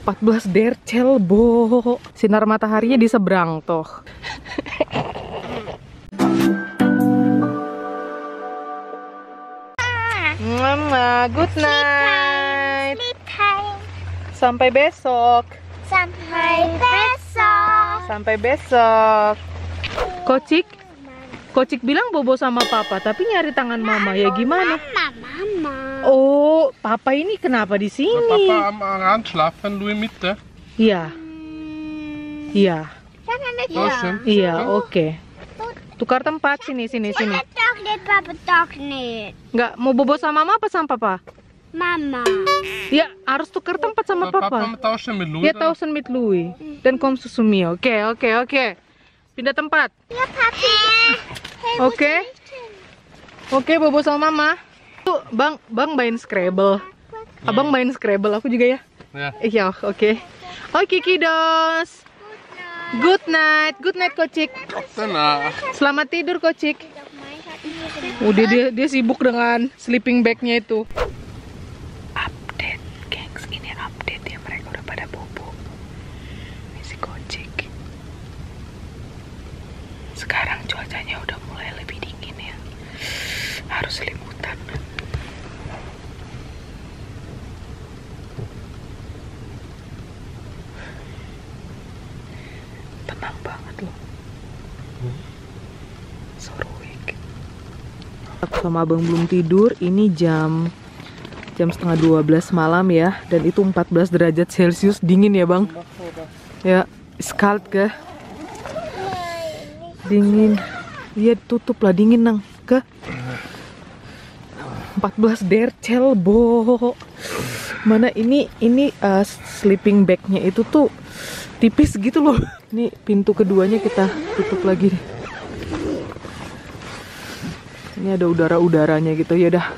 14 dercel, Bo. Sinar mataharinya di seberang tuh. Mama, good night. Sampai besok. Sampai besok. Kocik bilang bobo sama papa, tapi nyari tangan mama. Ya gimana? Mama. Oh, papa ini kenapa di sini? Papa am Rand schlafen, du in Mitte. Iya. Iya. Draußen. Iya, oke. Tukar tempat, sini. Doch nicht, Papa, doch nicht. Nggak mau bobo sama mama apa sama papa? Mama. Ya, harus tukar tempat sama Papa papa. tauschen mit Louis. Ya, tausen mit Louis. Dan kom susumi. Oke. Pindah tempat. Ja, Papi. Oke, bobo sama mama. Tuh, Bang main Scrabble. Abang main Scrabble, aku juga ya. Ja. Iya, oke. Oke, kiddos. Good night, Kocik. Danach. Selamat tidur, Kocik. Udah dia sibuk dengan sleeping bag-nya itu. Update, gengs. Ini update ya, mereka udah pada bobo. Ini si Kocik. Sekarang cuacanya udah mulai lebih dingin ya. Harus selimutan. Tenang banget loh. Sorowik. Aku sama abang belum tidur. Ini jam setengah 12 malam ya. Dan itu 14 derajat Celcius. Dingin ya bang? Ya, skalt ke? Dingin. Iya tutup lah, dingin nang. Ke? 14 dercel, Bo. Mana ini sleeping bag-nya itu tuh tipis gitu loh. Ini pintu keduanya kita tutup lagi. Ini ada udara-udaranya gitu. Ya udah.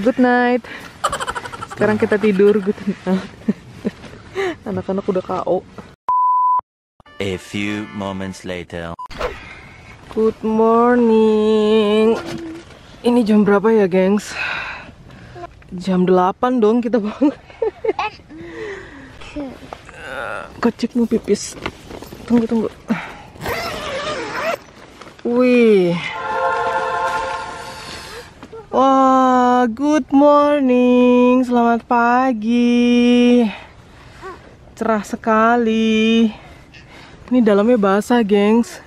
Good night. Sekarang kita tidur. Good night. Anak-anak udah KO. A few moments later. Good morning. Ini jam berapa ya, gengs? Jam 8 dong kita bangun. Kocik mau pipis. Tunggu. Wih. Wah, good morning. Selamat pagi. Cerah sekali. Ini dalamnya basah, gengs.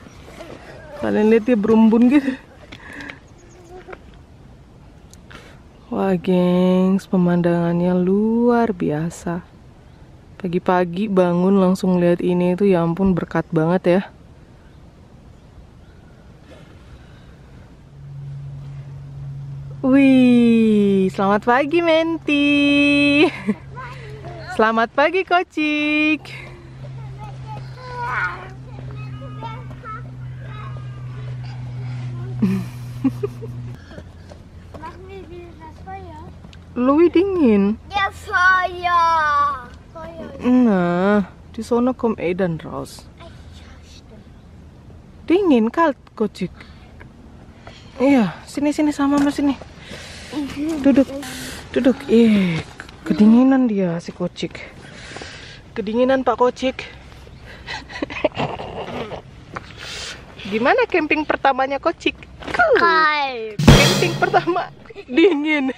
Kalian lihat ya, berumbun gitu. Wah, gengs, pemandangannya luar biasa. Pagi-pagi bangun langsung lihat ini itu, ya ampun, berkat banget ya. Wih, selamat pagi Menti. Selamat pagi Kocik. Louis dingin. Ja, Feuer. Nah, di sono kom Edan raus. Dingin kalt, Kocik. Iya, sini sama Mas sini. Duduk. Kedinginan dia si Kocik. Kedinginan Pak Kocik. Gimana camping pertamanya Kocik? Kalt. Camping pertama dingin.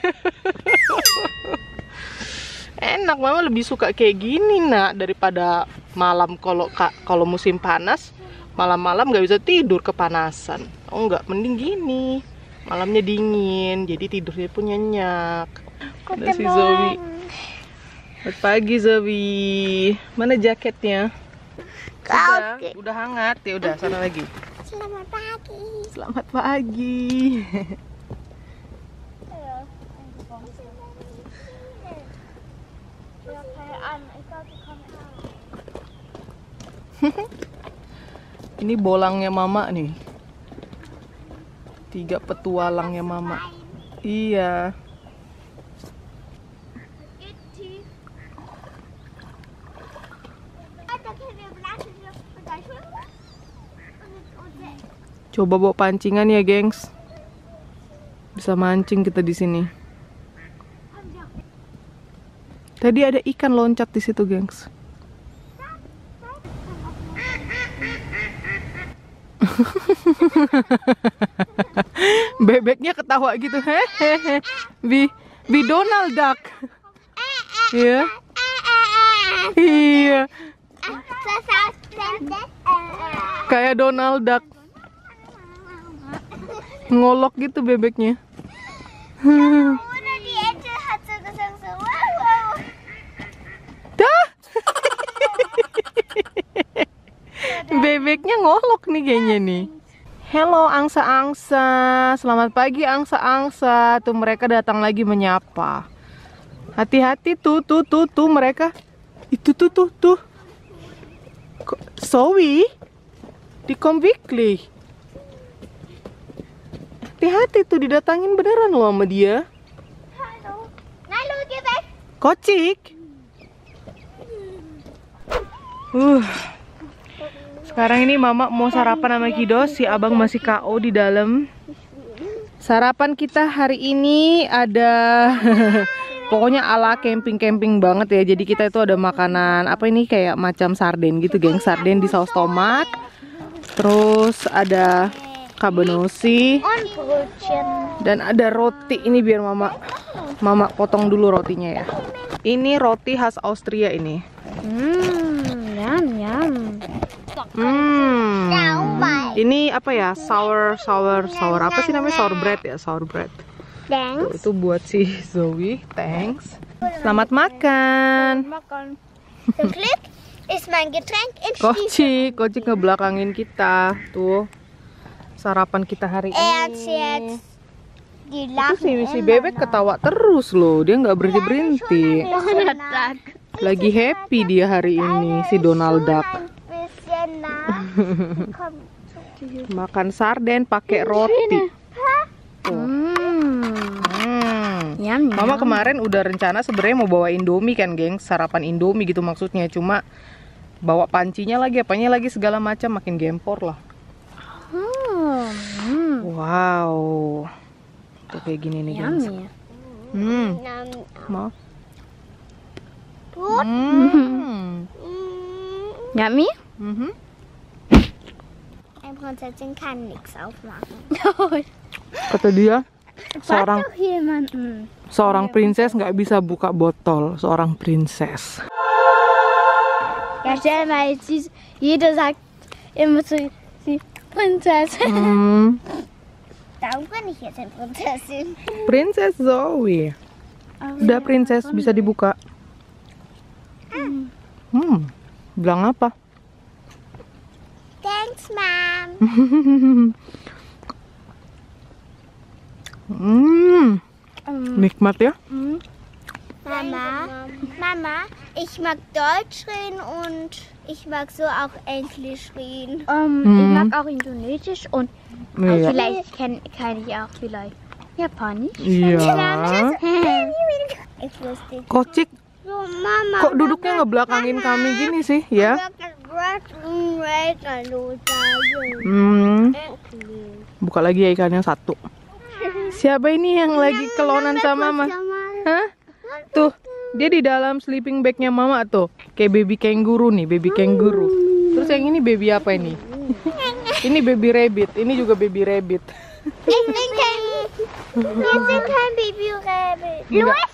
Enak, mama lebih suka kayak gini nak daripada malam. Kalau musim panas malam-malam nggak bisa tidur kepanasan. Oh enggak, mending gini, malamnya dingin jadi tidurnya pun nyenyak. Ada si Zoe. Selamat pagi Zoe. Mana jaketnya? Udah hangat ya, udah sana lagi. Selamat pagi. Selamat pagi. Ini bolangnya mama nih. 3 petualangnya mama. Iya. Coba bawa pancingan ya, gengs. Bisa mancing kita di sini. Tadi ada ikan loncat di situ, gengs. Bebeknya ketawa gitu. Hehehe. Bi Donald Duck. Iya. Iya. Kayak Donald Duck. Ngolok gitu bebeknya. Oder die Ente hat so gesagt so, wow, wow. Dah. Bebeknya ngolok nih kayaknya nih. Hello angsa-angsa. Selamat pagi angsa-angsa. Tuh mereka datang lagi menyapa. Hati-hati tuh mereka. Itu tuh. Zoe, die kommt wirklich. Hati-hati tuh didatangin beneran loh sama dia. Hallo. Hallo, geh weg. Kocik. Sekarang ini mama mau sarapan sama Kido. Si abang masih KO di dalam. Sarapan kita hari ini ada pokoknya ala camping-camping banget ya. Jadi kita itu ada makanan apa ini kayak macam sarden gitu, geng. Sarden di saus tomat. Terus ada kabenosi Und Brötchen. dan ada roti. Ini biar mama potong dulu rotinya ya. Ini roti khas Austria ini. Yum. Ini apa ya? Sour apa sih namanya? Sour bread ya, sour bread. Tuh, Thanks. itu buat si Zoe. Thanks. Selamat makan. Zum Glück ist mein Getränk in Stiefel. Kocik ngebelakangin kita. Tuh. Sarapan kita hari Ernst ini. jetzt. Die Itu lachen si bebek ketawa terus loh. Dia nggak berhenti. Lagi happy dia hari ini si Donald Duck. Makan sarden pakai roti. Mama kemarin udah rencana sebenarnya mau bawa Indomie kan, geng. Sarapan Indomie gitu maksudnya. Cuma bawa pancinya lagi, apanya lagi segala macam, makin gempor lah. Wow. Tuh kayak gini nih, gengs. Mau? Yummy? Ein Prinzessin kann nichts aufmachen. Kata dia, seorang Doch jemanden. princess nggak bisa buka botol. Seorang princess. Ja, stell mal, jeder sagt immer so, sie Prinzessin. Darum kann ich jetzt eine Prinzessin. Princess Zoe. Udah princess bisa dibuka. Bilang apa? Thanks, Mom. Nikmat ya. Mama, ich mag Deutsch reden und ich mag so auch Englisch reden. Ich mag auch Indonesisch und Iya. vielleicht kann ich auch vielleicht Japanisch. Iya. Ich wusste. Kocik, So, Mama. kok duduknya ngebelakangin kami gini sih ya? Buka lagi ya ikannya satu. Siapa ini yang lagi kelonan sama mama? Hah? Tuh, dia di dalam sleeping bagnya mama tuh. Kayak baby kangguru nih, baby kangguru. Terus yang ini baby apa ini? Ini baby rabbit, ini juga baby rabbit. Wir sind kein Baby-Rabbit.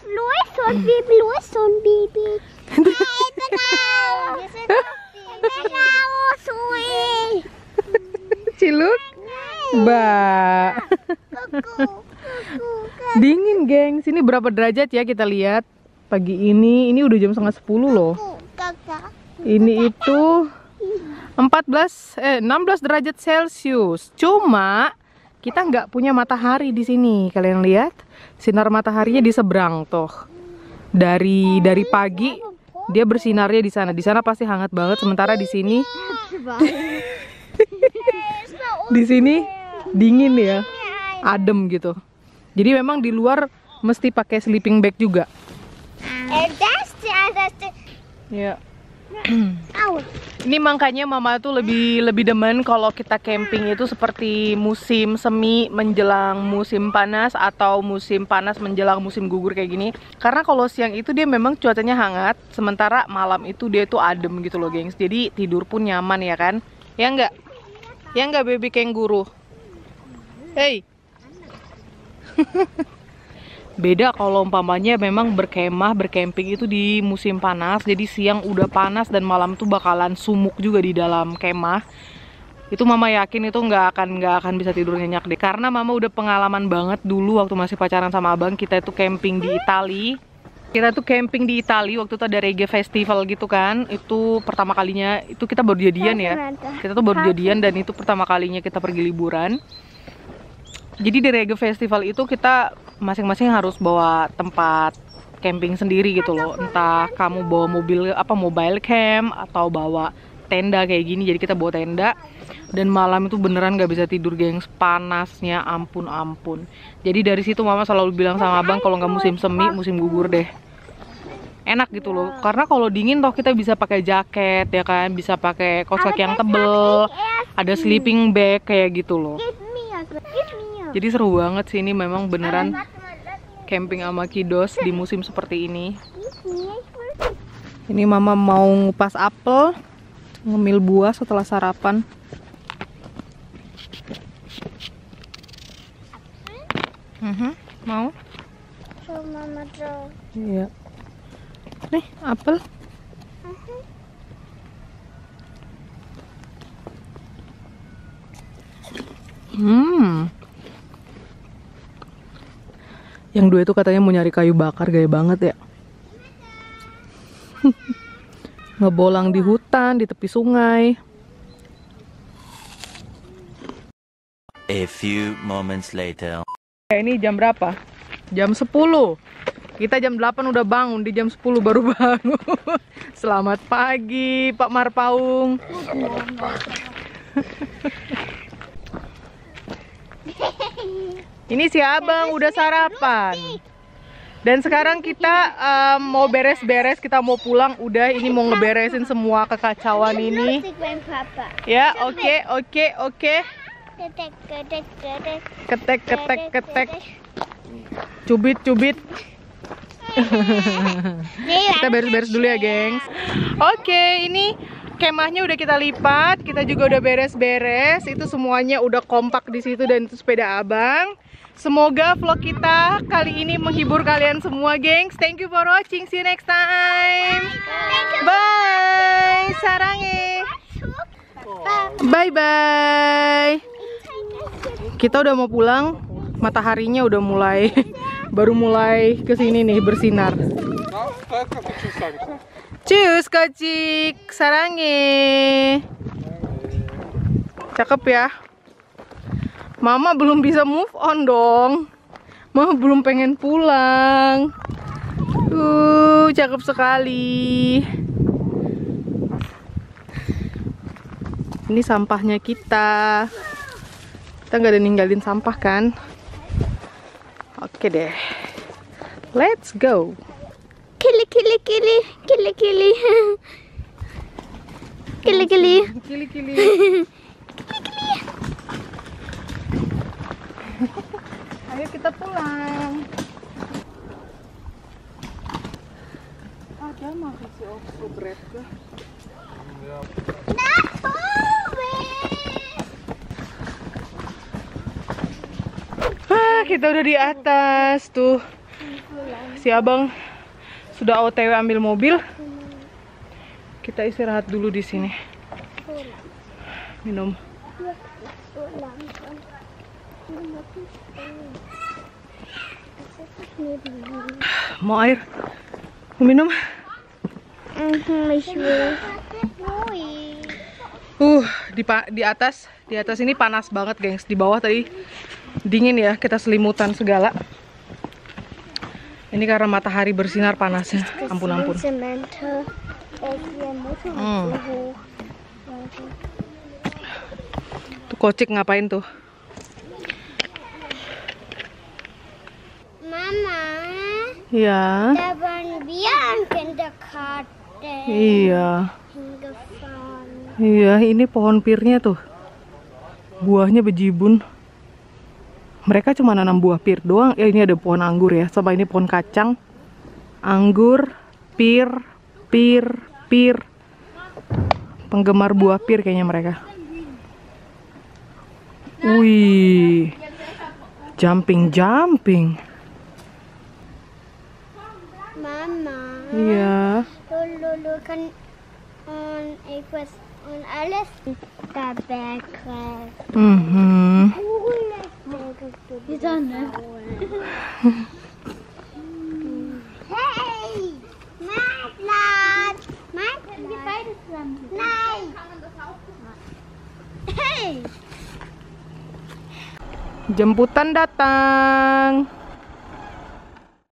Louis, so ein Baby, Louis, so ein Baby. Hey, genau. Wir sind genau, Zoe. Ciluk? Ba. Dingin, geng. Sini berapa derajat ya kita lihat pagi ini. Ini udah jam 9:30 loh. Ini itu 16 derajat Celcius. Cuma kita nggak punya matahari di sini. Kalian lihat sinar mataharinya di seberang tuh. Dari pagi dia bersinarnya di sana. Di sana pasti hangat banget. Sementara di sini di sini dingin ya, adem gitu. Jadi memang di luar mesti pakai sleeping bag juga. Das, Ya. Ini makanya mama tuh lebih demen kalau kita camping itu seperti musim semi menjelang musim panas atau musim panas menjelang musim gugur kayak gini. Karena kalau siang itu dia memang cuacanya hangat, sementara malam itu dia tuh adem gitu loh, gengs. Jadi tidur pun nyaman ya kan? Ya enggak? Ya enggak, baby kenguru? Hey. Beda kalau umpamanya memang berkemah, bercamping itu di musim panas. Jadi siang udah panas dan malam tuh bakalan sumuk juga di dalam kemah. Itu mama yakin itu nggak akan bisa tidur nyenyak deh. Karena mama udah pengalaman banget dulu waktu masih pacaran sama abang. Kita itu camping di Itali. Kita tuh camping di Itali waktu itu ada reggae festival gitu kan. Itu pertama kalinya, itu kita baru jadian ya. Kita tuh baru jadian dan itu pertama kalinya kita pergi liburan. Jadi di reggae festival itu kita masing-masing harus bawa tempat camping sendiri gitu loh. Entah kamu bawa mobile camp atau bawa tenda kayak gini. Jadi kita bawa tenda dan malam itu beneran gak bisa tidur, gengs. Panasnya ampun. Jadi dari situ mama selalu bilang sama abang kalau nggak musim semi, musim gugur deh. Enak gitu loh. Karena kalau dingin toh kita bisa pakai jaket ya kan, bisa pakai kaos kaki yang tebel, ada sleeping bag kayak gitu loh. Jadi seru banget sih, ini memang beneran camping sama kiddos di musim seperti ini. Ini mama mau ngupas apel, ngemil buah setelah sarapan. Mau? Iya. Nih, apel. Yang dua itu katanya mau nyari kayu bakar, gaya banget ya. Ngebolang di hutan, di tepi sungai. A few moments later. Ini jam berapa? Jam 10. Kita jam 8 udah bangun, di jam 10 baru bangun. Selamat pagi, Pak Marpaung. Ini si abang udah sarapan. Dan sekarang kita mau beres-beres, kita mau pulang. Udah, ini mau ngeberesin semua kekacauan ini. Ya, oke. Ketek. Cubit. Kita beres-beres dulu ya, gengs. Oke, ini kemahnya udah kita lipat, kita juga udah beres-beres. Itu semuanya udah kompak di situ dan itu sepeda abang. Semoga vlog kita kali ini menghibur kalian semua, gengs. Thank you for watching. See you next time. Bye. Sarange. Bye. Kita udah mau pulang. Mataharinya udah mulai baru mulai kesini nih bersinar. Cus kocik, sarange. Cakep ya. Mama belum bisa move on dong. Mama belum pengen pulang. Cakep sekali. Ini sampahnya kita. Kita nggak ada ninggalin sampah kan? Oke deh. Let's go. Kili. Ayo kita pulang. Ada makan si Okso bread kah? Kita udah di atas tuh. Si abang sudah OTW ambil mobil. Kita istirahat dulu di sini. Minum. Mau air? Mau minum? Di atas ini panas banget, gengs. Di bawah tadi dingin ya, kita selimutan segala. Ini karena matahari bersinar panasnya. Ampun. Tuh kocik ngapain tuh? Mama. Ya. Da waren wir in Kindergarten. Iya. hingefahren. Iya, ini pohon pirnya tuh. Buahnya bejibun. Mereka cuma nanam buah pir doang. Ini ada pohon anggur ya, sama ini pohon kacang. Anggur, pir. Penggemar buah pir kayaknya mereka. Wih. Jumping. Mama. Iya. Lulu kan ik was alles daarbij krijgen. Die Sonne. Hey, Maatlaat. Maatlaat. Nee. Hey. Jemputan datang.